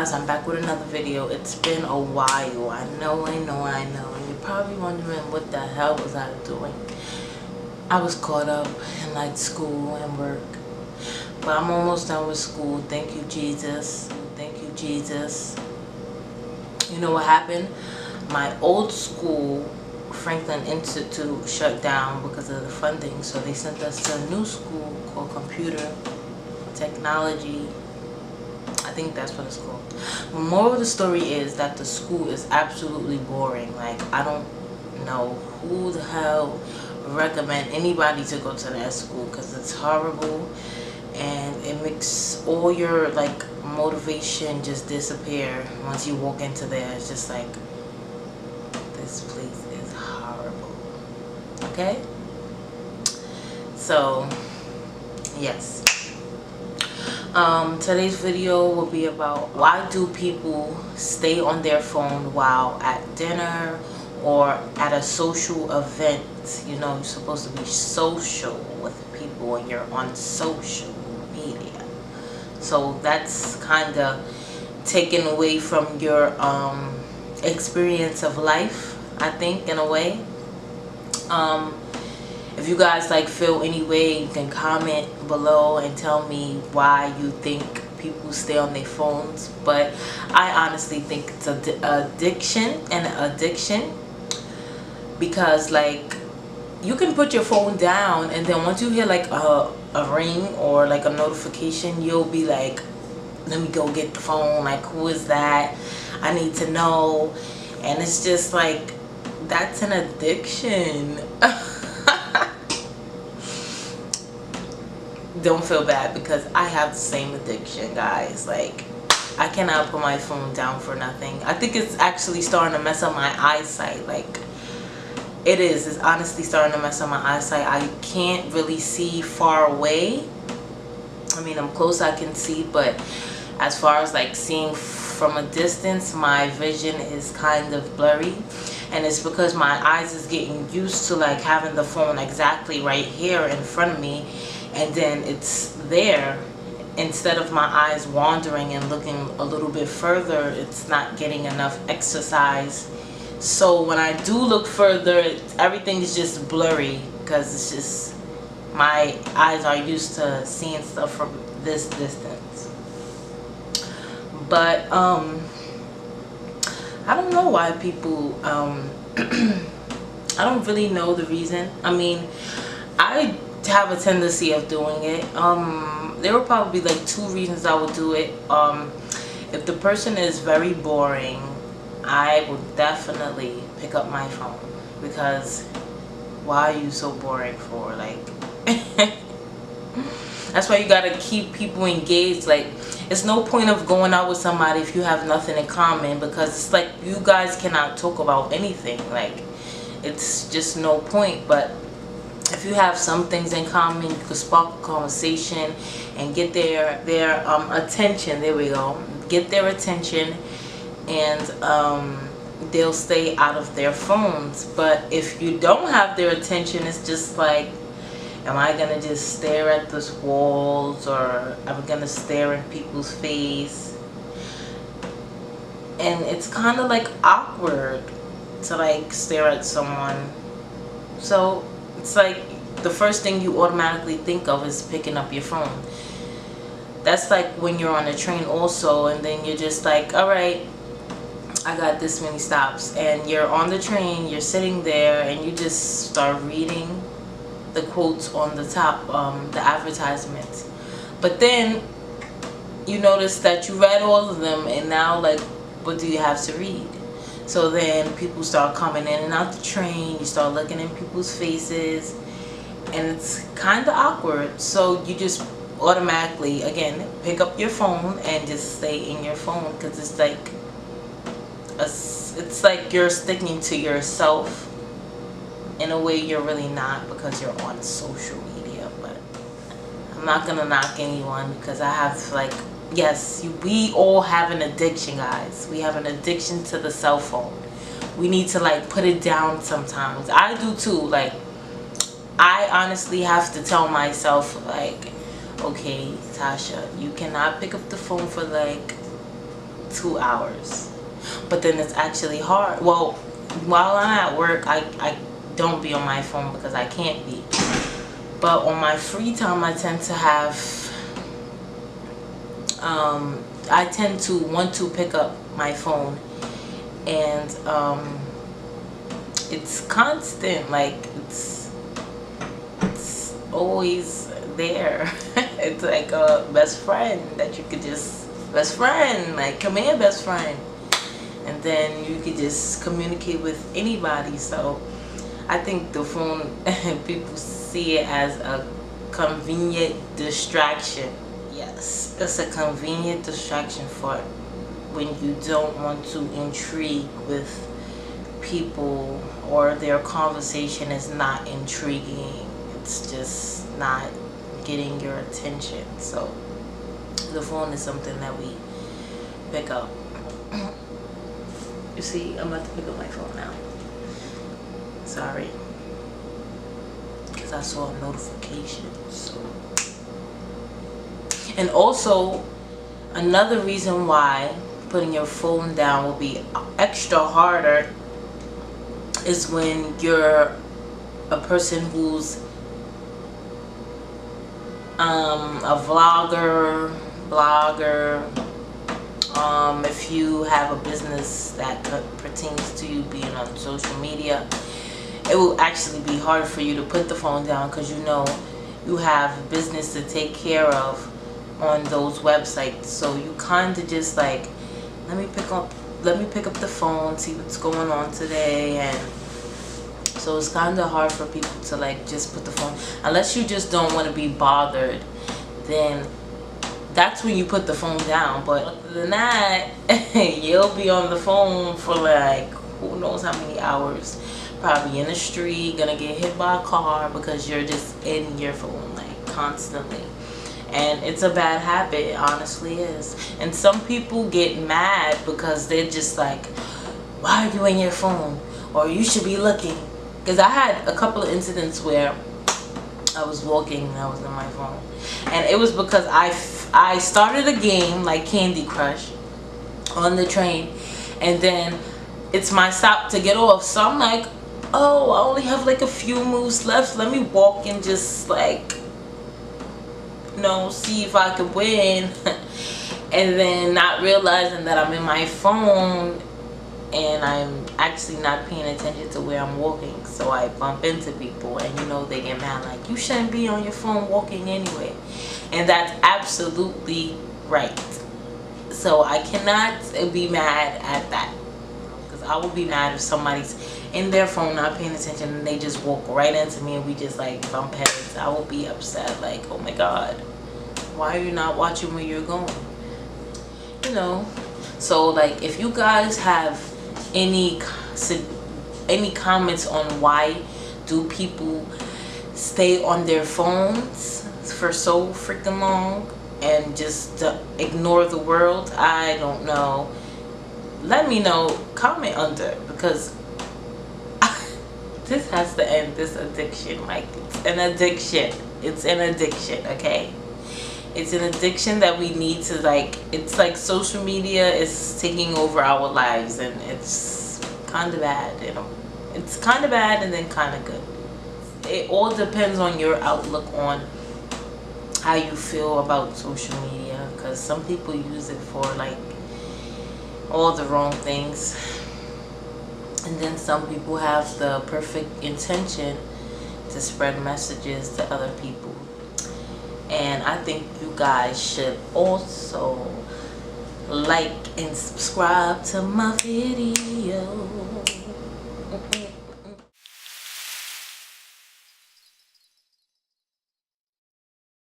guys, I'm back with another video. It's been a while. I know. And you're probably wondering what the hell was I doing. I was caught up in like school and work. But I'm almost done with school. Thank you, Jesus. Thank you, Jesus. You know what happened? My old school, Franklin Institute, shut down because of the funding. So they sent us to a new school called Computer Technology. I think that's what it's called. The moral of the story is that the school is absolutely boring. Like, I don't know who the hell recommend anybody to go to that school, because it's horrible and it makes all your like motivation just disappear once you walk into there. It's just like, this place is horrible. Okay, so yes. Today's video will be about why do people stay on their phone while at dinner or at a social event. You know, you're supposed to be social with people when you're on social media. So that's kind of taken away from your experience of life, I think, in a way. If you guys like feel any way, you can comment below and tell me why you think people stay on their phones. But I honestly think it's addiction, because like, you can put your phone down and then once you hear like a ring or like a notification, you'll be like, let me go get the phone, like, who is that? I need to know. And it's just like, that's an addiction. Don't feel bad, because I have the same addiction, guys. Like, I cannot put my phone down for nothing. I think it's actually starting to mess up my eyesight. Like, it's honestly starting to mess up my eyesight. I can't really see far away. I mean, I'm close, I can see, but as far as like seeing from a distance, my vision is kind of blurry. And it's because my eyes is getting used to like having the phone exactly right here in front of me, and then it's there. Instead of my eyes wandering and looking a little bit further, it's not getting enough exercise. So when I do look further, everything is just blurry, because it's just, my eyes are used to seeing stuff from this distance. But I don't know why people I don't really know the reason. I mean, I have a tendency of doing it. There will probably be like 2 reasons I would do it. If the person is very boring, I will definitely pick up my phone, because why are you so boring for? Like, that's why you gotta keep people engaged. Like, it's no point of going out with somebody if you have nothing in common, because it's like you guys cannot talk about anything. Like, it's just no point. But if you have some things in common, you could spark a conversation and get their attention. There we go. Get their attention, and they'll stay out of their phones. But if you don't have their attention, it's just like, am I gonna just stare at those walls, or am I gonna stare in people's face? And it's kind of like awkward to like stare at someone. So it's like the first thing you automatically think of is picking up your phone. That's like when you're on a train also, and then you're just like, all right, I got this many stops, and you're on the train, you're sitting there, and you just start reading the quotes on the top, the advertisements. But then you notice that you read all of them, and now like, what do you have to read? So then people start coming in and out the train, you start looking in people's faces, and it's kind of awkward. So you just automatically, again, pick up your phone and just stay in your phone, because it's like you're sticking to yourself in a way you're really not, because you're on social media. But I'm not gonna knock anyone, because I have like, yes, we all have an addiction, guys. We have an addiction to the cell phone. We need to like put it down sometimes. I do too. Like, I honestly have to tell myself like, okay, Tasha, you cannot pick up the phone for like 2 hours. But then it's actually hard. Well, while I'm at work, I don't be on my phone because I can't be. But on my free time, I tend to have, I tend to want to pick up my phone, and it's constant, like it's always there. It's like a best friend that you could just, best friend, like come here best friend, and then you could just communicate with anybody. So I think the phone, people see it as a convenient distraction. Yes, it's a convenient distraction for when you don't want to intrigue with people, or their conversation is not intriguing. It's just not getting your attention. So the phone is something that we pick up. You see, I'm about to pick up my phone now. Sorry, because I saw a notification. So, and also another reason why putting your phone down will be extra harder is when you're a person who's a vlogger, blogger, if you have a business that pertains to you being on social media, it will actually be hard for you to put the phone down, because you know you have business to take care of on those websites. So you kind of just like, let me pick up the phone, see what's going on today. And so it's kind of hard for people to like just put the phone, unless you just don't want to be bothered, then that's when you put the phone down. But other than that, you'll be on the phone for like who knows how many hours, probably in the street, gonna get hit by a car because you're just in your phone like constantly. And it's a bad habit, it honestly is. And some people get mad because they're just like, why are you in your phone? Or you should be looking. Because I had a couple of incidents where I was walking and I was on my phone. And it was because I started a game like Candy Crush on the train. And then it's my stop to get off. So I'm like, oh, I only have like a few moves left. Let me walk and just like, you know, see if I could win. And then not realizing that I'm in my phone and I'm actually not paying attention to where I'm walking. So I bump into people, and you know, they get mad like, you shouldn't be on your phone walking anyway. And that's absolutely right. So I cannot be mad at that, because I will be mad if somebody's in their phone not paying attention and they just walk right into me and we just like bump heads. I will be upset, like, oh my god, why are you not watching where you're going? You know. So like, if you guys have any comments on why do people stay on their phones for so freaking long and just ignore the world, I don't know, let me know, comment under, because this has to end, this addiction. Like, it's an addiction. It's an addiction, okay? It's an addiction that we need to like, it's like social media is taking over our lives, and it's kind of bad, you know. It's kind of bad and then kind of good. It all depends on your outlook on how you feel about social media, because some people use it for like all the wrong things, and then some people have the perfect intention to spread messages to other people. And I think you guys should also like and subscribe to my video.